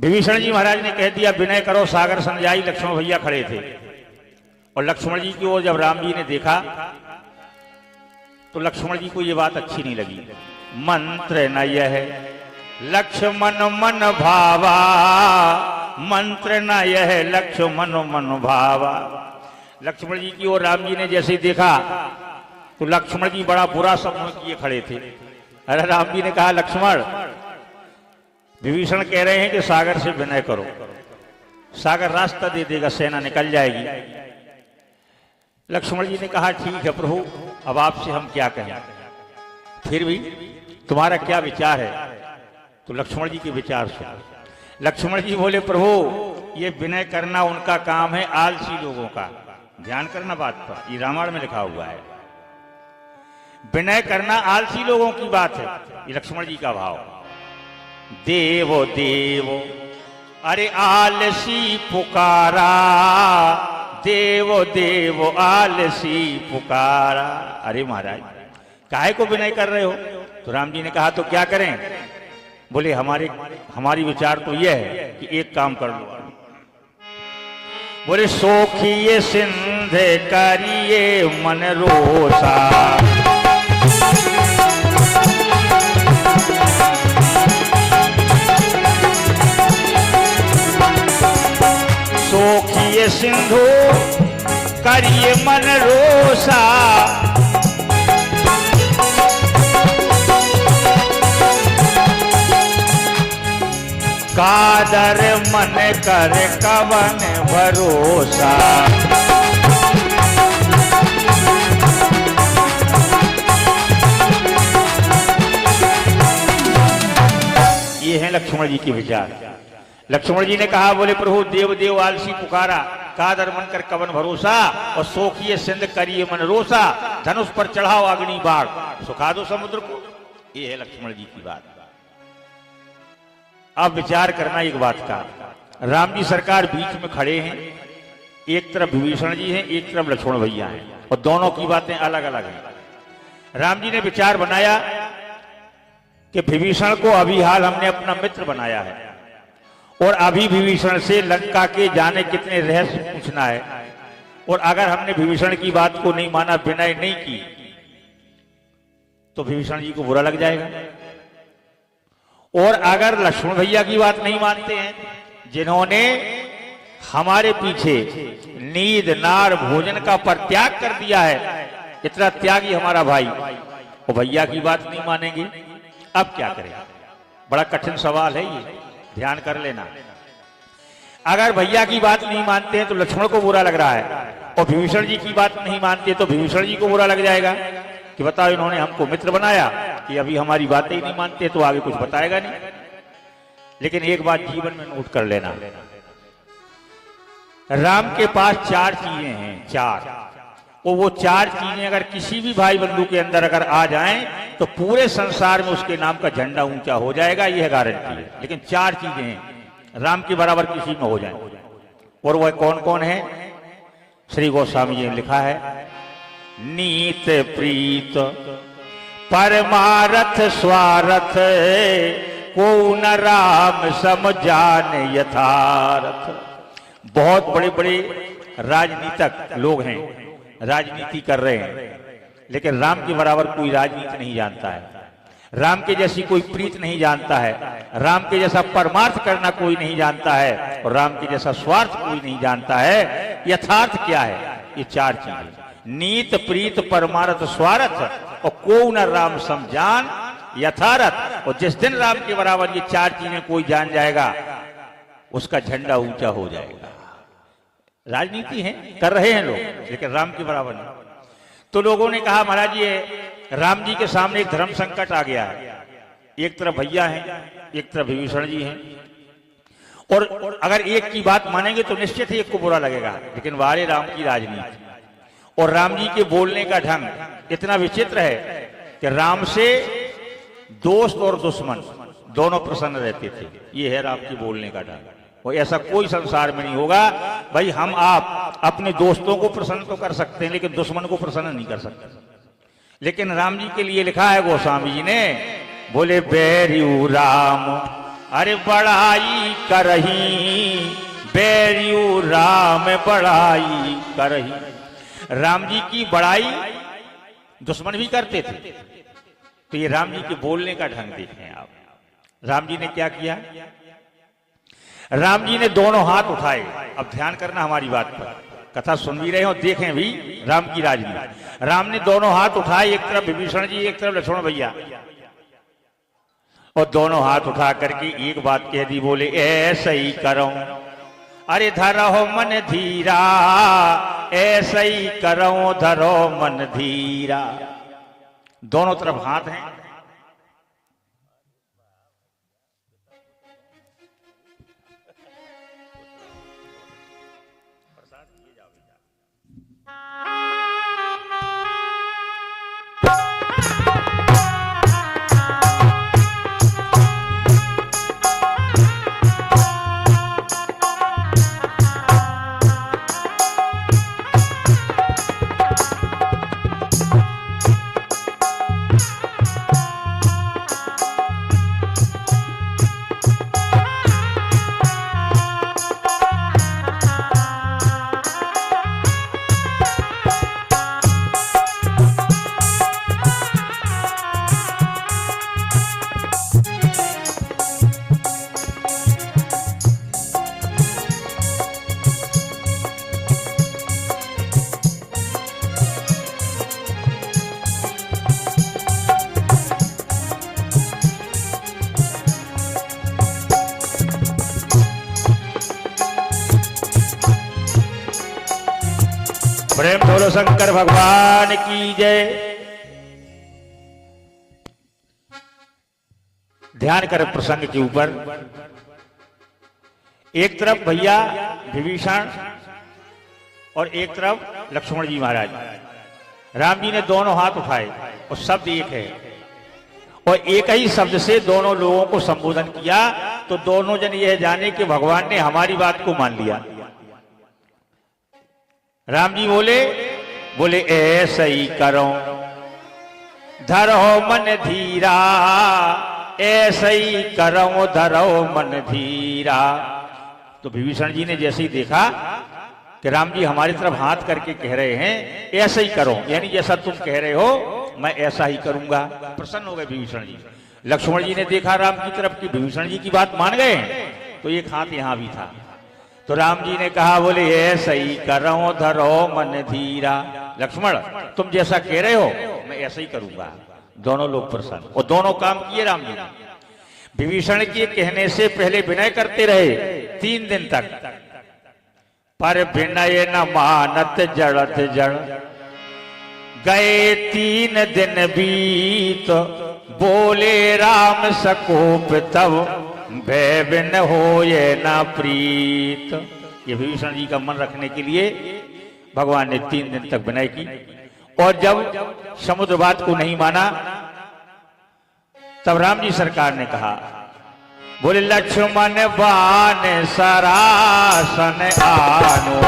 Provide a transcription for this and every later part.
विभीषण जी महाराज ने कह दिया विनय करो सागर समझाई। लक्ष्मण भैया खड़े थे और लक्ष्मण जी की ओर जब राम जी ने देखा तो लक्ष्मण जी को यह बात अच्छी नहीं लगी। मंत्र न यह लक्ष्मण मन भावा, मंत्र न यह लक्ष्मण मन भावा। लक्ष्मण जी की ओर राम जी ने जैसे देखा तो लक्ष्मण जी बड़ा बुरा समूह किए खड़े थे। अरे राम जी ने कहा लक्ष्मण, विभीषण कह रहे हैं कि सागर से विनय करो, सागर रास्ता दे देगा, सेना निकल जाएगी। लक्ष्मण जी ने कहा ठीक है प्रभु, अब आपसे हम क्या कहें, फिर भी तुम्हारा क्या विचार है। तो लक्ष्मण जी के विचार सुनो। लक्ष्मण जी बोले प्रभु ये विनय करना उनका काम है, आलसी लोगों का। ध्यान करना बात पर, ये रामायण में लिखा हुआ है। विनय करना आलसी लोगों की बात है, ये लक्ष्मण जी का भाव। देवो देवो अरे आलसी पुकारा, देवो देवो आलसी पुकारा। अरे महाराज काहे को विनय कर रहे हो। तो राम जी ने कहा तो क्या करें। बोले हमारी विचार तो यह है कि एक काम कर लो। बोले सोखिए सिंध करिए मन रोसा, सोखिए सिंधु करिए मन रोसा, कादर मन कर कवन भरोसा। ये है लक्ष्मण जी के विचार। लक्ष्मण जी ने कहा बोले प्रभु देव देव आलसी पुकारा, कादर मन कर कवन भरोसा, और सोखिए सिंध करिए मन रोसा, धनुष पर चढ़ाओ अग्नि बाढ़, सुखा दो समुद्र को। ये है लक्ष्मण जी की बात। अब विचार करना एक बात का। राम जी सरकार बीच में खड़े हैं, एक तरफ विभीषण जी हैं, एक तरफ लक्ष्मण भैया हैं, और दोनों की बातें अलग अलग हैं। राम जी ने विचार बनाया कि विभीषण को अभी हाल हमने अपना मित्र बनाया है, और अभी विभीषण से लंका के जाने कितने रहस्य पूछना है, और अगर हमने विभीषण की बात को नहीं माना, विनय नहीं की, तो विभीषण जी को बुरा लग जाएगा। और अगर लक्ष्मण भैया की बात नहीं मानते हैं, जिन्होंने हमारे पीछे नींद नार भोजन का परित्याग कर दिया है, इतना त्यागी हमारा भाई, वो भैया की बात नहीं मानेंगे, अब क्या करें। बड़ा कठिन सवाल है ये, ध्यान कर लेना। अगर भैया की बात नहीं मानते हैं तो लक्ष्मण को बुरा लग रहा है, और विभीषण जी की बात नहीं मानते तो विभीषण जी को बुरा लग जाएगा कि बताओ इन्होंने हमको मित्र बनाया कि अभी हमारी बातें ही नहीं मानते, तो आगे कुछ बताएगा नहीं। लेकिन एक बात जीवन में नोट कर लेना, राम के पास चार चीजें हैं, चार, और वो चार चीजें अगर किसी भी भाई बंधु के अंदर अगर आ जाएं तो पूरे संसार में उसके नाम का झंडा ऊंचा हो जाएगा, यह गारंटी है। लेकिन चार चीजें हैं राम के बराबर किसी में हो जाए, और वह कौन कौन है। श्री गोस्वामी जी ने लिखा है, नीत प्रीत परमारथ स्वारथ, को न राम समझान यथारथ। बहुत बड़े बड़े राजनीतिक लोग हैं, राजनीति कर रहे हैं, लेकिन राम के बराबर कोई राजनीति नहीं जानता है, राम के जैसी कोई प्रीत नहीं जानता है, राम के जैसा परमार्थ करना कोई नहीं जानता है, और राम के जैसा स्वार्थ कोई नहीं जानता है। यथार्थ क्या है, ये चार चीजें, नीत प्रीत परमार्थ स्वार्थ, और को न राम समझान यथारथ। और जिस दिन राम के बराबर ये चार चीजें कोई जान जाएगा, उसका झंडा ऊंचा हो जाएगा। राजनीति है, कर रहे हैं लोग, लेकिन राम के बराबर नहीं। तो लोगों ने कहा महाराज ये राम जी के सामने एक धर्म संकट आ गया है, एक तरफ भैया हैं, एक तरफ विभीषण जी हैं, और अगर एक की बात मानेंगे तो निश्चित ही एक को बुरा लगेगा। लेकिन वारे राम की राजनीति और राम जी के बोलने का ढंग इतना विचित्र है कि राम से दोस्त और दुश्मन दोनों प्रसन्न रहते थे। ये है राम की बोलने का ढंग, और ऐसा कोई संसार में नहीं होगा। भाई हम आप अपने दोस्तों को प्रसन्न तो कर सकते हैं, लेकिन दुश्मन को प्रसन्न नहीं कर सकते। लेकिन राम जी के लिए लिखा है गोस्वामी जी ने, बोले बैरियू राम अरे बड़ाई करही बैरियू राम बड़ाई करही। राम जी की बड़ाई दुश्मन भी करते थे। तो ये राम जी के बोलने का ढंग देखें आप। राम जी ने क्या किया? राम जी ने दोनों हाथ उठाए। अब ध्यान करना हमारी बात पर, कथा सुन भी रहे हो, देखें भी राम की राजनीति। राम ने दोनों हाथ उठाए, एक तरफ विभीषण जी, एक तरफ लक्ष्मण भैया, और दोनों हाथ उठा करके एक बात कह दी, बोले ऐसा ही करो। अरे धरो मन धीरा, ऐसा ही करो धरो मन धीरा। दोनों तरफ हाथ हैं। प्रेम बोलो शंकर भगवान की जय। ध्यान कर प्रसंग के ऊपर। एक तरफ भैया विभीषण और एक तरफ लक्ष्मण जी महाराज। राम जी ने दोनों हाथ उठाए और शब्द एक है, और एक ही शब्द से दोनों लोगों को संबोधन किया। तो दोनों जन यह जाने कि भगवान ने हमारी बात को मान लिया। राम जी बोले ऐसा ही करो धरो मन धीरा, ऐसा ही करो धरो मन धीरा। तो विभीषण जी ने जैसे ही देखा कि राम जी हमारी तरफ हाथ करके कह रहे हैं ऐसा ही करो, यानी जैसा तुम कह रहे हो मैं ऐसा ही करूंगा, प्रसन्न हो गए विभीषण जी। लक्ष्मण जी ने देखा राम की तरफ कि विभीषण जी की बात मान गए, तो एक हाथ यहां भी था। तो राम जी ने कहा, बोले ऐसा ही करो धरो मन धीरा। लक्ष्मण तुम जैसा कह रहे हो मैं ऐसा ही करूंगा। दोनों लोग प्रसन्न, और दोनों काम किए राम जी ने। विभीषण के कहने से पहले विनय करते रहे 3 दिन तक, पर विनय न मानत जड़त जड़। गए 3 दिन बीत, बोले राम सकोप तब, भय बिन होए ना प्रीत। ये विभीषण जी का मन रखने के लिए भगवान ने 3 दिन तक विनय की। और जब समुद्र बात को नहीं माना, तब राम जी सरकार ने कहा, बोले लक्ष्मण बाण सरासन आनो।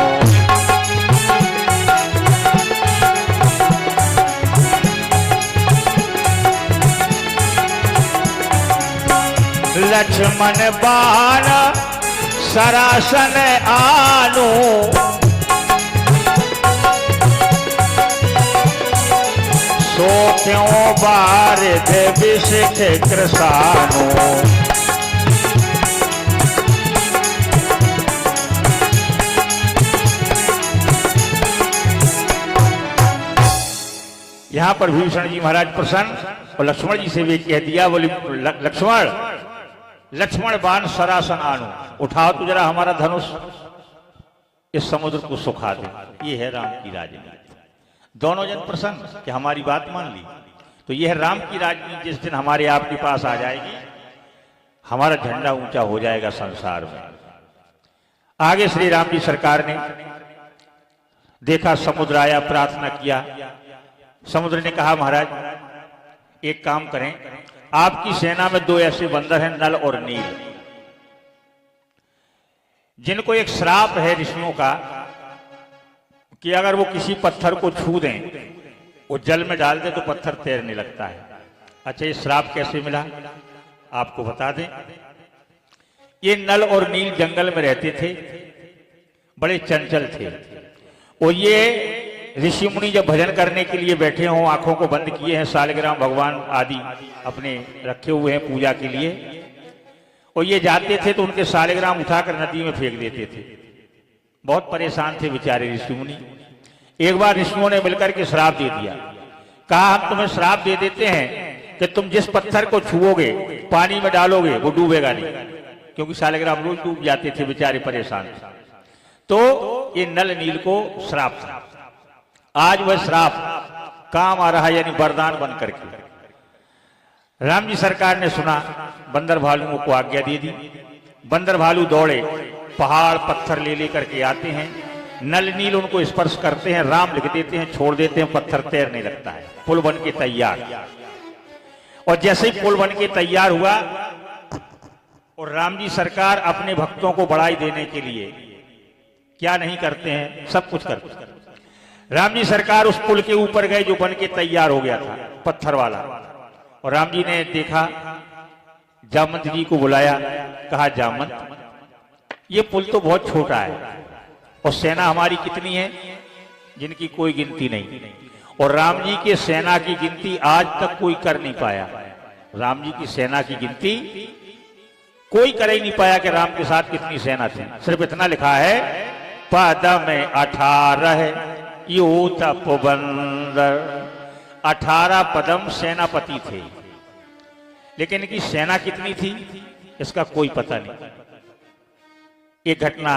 लक्ष्मण बाण सरासन आनो, सो क्यों बारिध विशिख कृसानो। यहां पर विभीषण जी महाराज प्रसन्न, और लक्ष्मण जी से भी कह दिया, बोले लक्ष्मण बाण सरासन आनो, उठाओ तो जरा हमारा धनुष, इस समुद्र को सुखा दे। ये है राम की राजनीति। दोनों जन प्रसन्न कि हमारी बात मान ली। तो यह राम की राजनीति जिस दिन हमारे आपके पास आ जाएगी, हमारा झंडा ऊंचा हो जाएगा संसार में। आगे श्री राम जी सरकार ने देखा, समुद्र आया, प्रार्थना किया। समुद्र ने कहा, महाराज एक काम करें, आपकी सेना में 2 ऐसे बंदर हैं, नल और नील, जिनको एक श्राप है ऋषियों का कि अगर वो किसी पत्थर को छू दें, वो जल में डाल दे तो पत्थर तैरने लगता है। अच्छा, ये श्राप कैसे मिला आपको बता दें। ये नल और नील जंगल में रहते थे, बड़े चंचल थे। और ये ऋषि मुनि जब भजन करने के लिए बैठे हों, आंखों को बंद किए हैं, सालग्राम भगवान आदि अपने रखे हुए हैं पूजा के लिए, और ये जाते थे तो उनके सालग्राम उठाकर नदी में फेंक देते थे। बहुत परेशान थे बेचारे ऋषि मुनि। एक बार ऋषियों ने मिलकर के श्राप दे दिया, कहा हम तुम्हें श्राप दे देते हैं कि तुम जिस पत्थर को छुओगे, पानी में डालोगे, वो डूबेगा नहीं, क्योंकि सालग्राम रोज डूब जाते थे, बेचारे परेशान थे। तो ये नल नील को श्राप था। आज वह श्राप काम आ रहा है, यानी वरदान बन करके। राम जी सरकार ने सुना, बंदर भालुओं को आज्ञा दे दी। बंदर भालू दौड़े, पहाड़ पत्थर ले लेकर के आते हैं, नल नील उनको स्पर्श करते हैं, राम लिख देते हैं, छोड़ देते हैं, पत्थर तैरने लगता है, पुल बन के तैयार। और जैसे ही पुल बन के तैयार हुआ, और राम जी सरकार अपने भक्तों को बढ़ाई देने के लिए क्या नहीं करते हैं, सब कुछ करते हैं। राम जी सरकार उस पुल के ऊपर गए जो बन के तैयार हो गया था, पत्थर वाला। और राम जी ने देखा, जामवंत जी को बुलाया, कहा जामवंत, ये पुल तो बहुत छोटा है, और सेना हमारी कितनी है, जिनकी कोई गिनती नहीं। और राम जी के सेना की गिनती आज तक कोई कर नहीं पाया। राम जी की सेना की गिनती कोई कर ही नहीं पाया कि राम के साथ कितनी सेना थी। सिर्फ इतना लिखा है, पद में 18 यूथ बंदर, 18 पदम सेनापति थे, लेकिन इनकी सेना कितनी थी इसका कोई पता नहीं। ये घटना